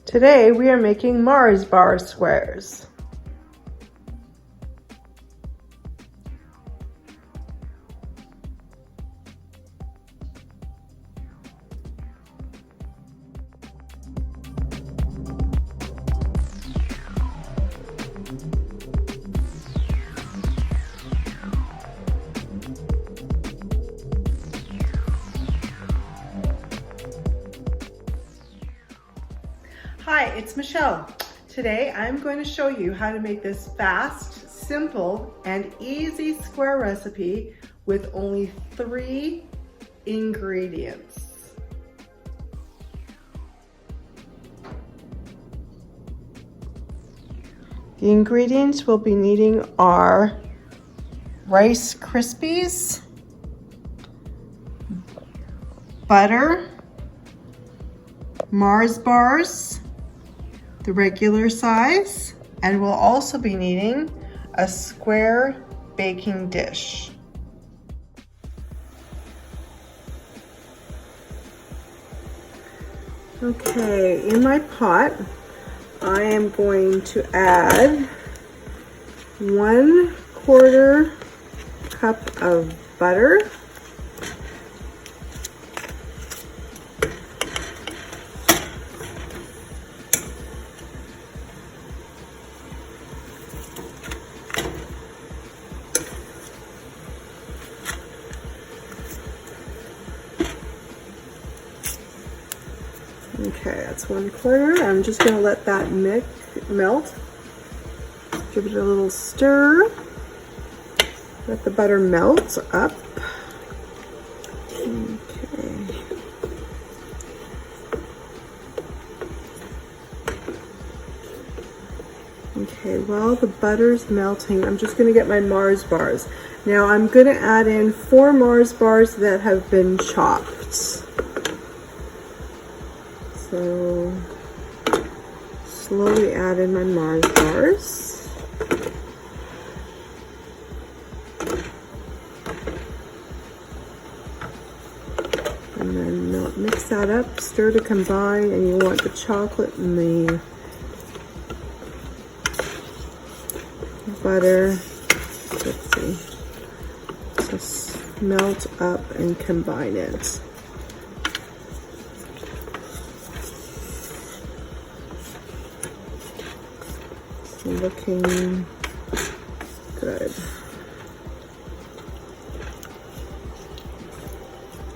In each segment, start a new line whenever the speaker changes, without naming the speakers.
Today we are making Mars bar squares. Hi, it's Michelle. Today I'm going to show you how to make this fast, simple, and easy square recipe with only 3 ingredients. The ingredients we'll be needing are Rice Krispies, butter, Mars bars, the regular size, and we'll also be needing a square baking dish. Okay, in my pot, I am going to add 1/4 cup of butter, okay, that's 1/4. I'm just going to let that melt. Give it a little stir. Let the butter melt up. Okay. Okay, while the butter's melting, I'm just going to get my Mars bars. Now I'm going to add in 4 Mars bars that have been chopped. So slowly add in my Mars bars. And then mix that up, stir to combine, and you want the chocolate and the butter, let's see, just melt up and combine it. Looking good.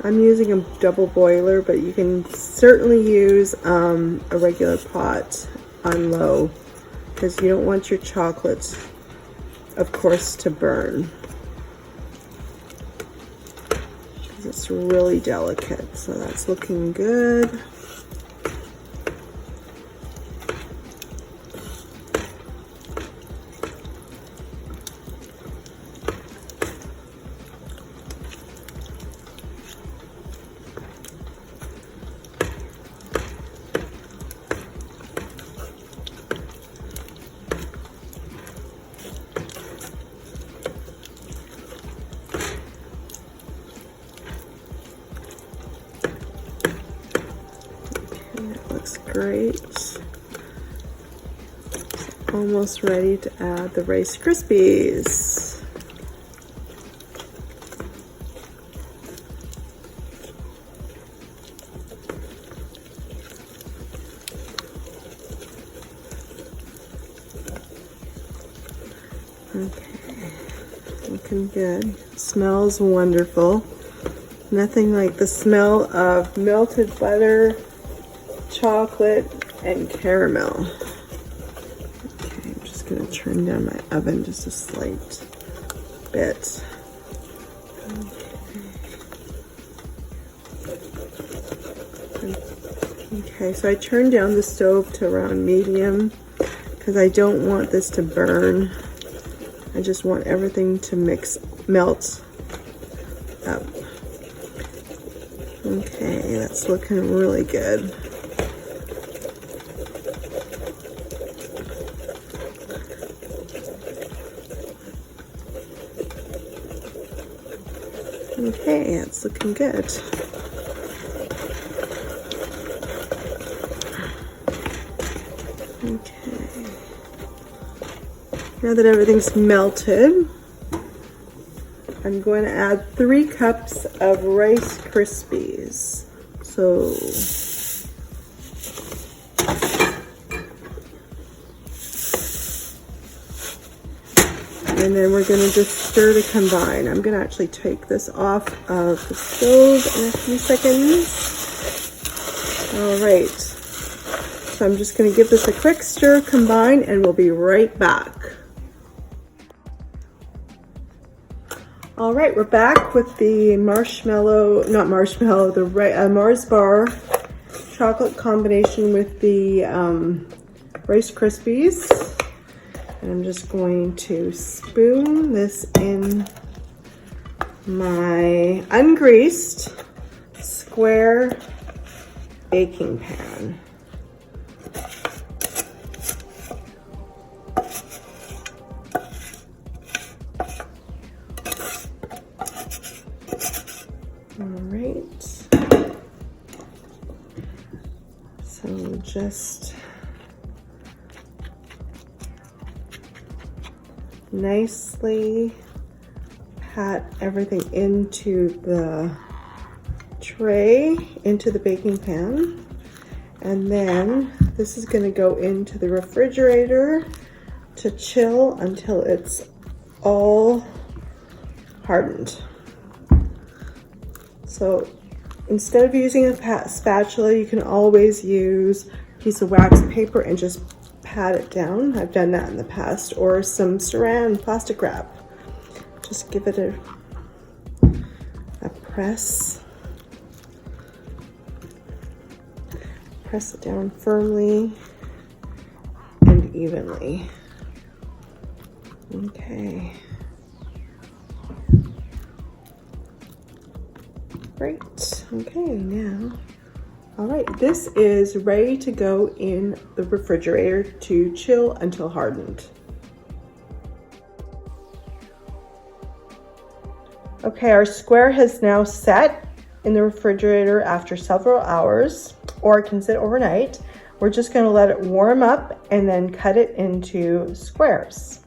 I'm using a double boiler, but you can certainly use a regular pot on low because you don't want your chocolate, of course, to burn because it's really delicate. So that's looking good. Looks great. Almost ready to add the Rice Krispies. Okay, looking good. Smells wonderful. Nothing like the smell of melted butter, chocolate, and caramel. Okay, I'm just going to turn down my oven just a slight bit. Okay, so I turned down the stove to around medium because I don't want this to burn. I just want everything to melt up. Okay, that's looking really good. Okay, it's looking good. Okay. Now that everything's melted, I'm going to add 3 cups of Rice Krispies. So and then we're going to just stir to combine. I'm going to actually take this off of the stove in a few seconds. All right. So I'm just going to give this a quick stir, combine, and we'll be right back. All right, we're back with the Mars Bar chocolate combination with the Rice Krispies. And I'm just going to spoon this in my ungreased square baking pan. All right. So just nicely pat everything into the tray, into the baking pan. And then this is going to go into the refrigerator to chill until it's all hardened. So instead of using a spatula, you can always use a piece of wax paper and just pat it down. I've done that in the past, or some saran plastic wrap. Just give it a press. Press it down firmly and evenly. Okay. Great. Okay, now. All right, this is ready to go in the refrigerator to chill until hardened. Okay, our square has now set in the refrigerator after several hours, or it can sit overnight. We're just going to let it warm up and then cut it into squares.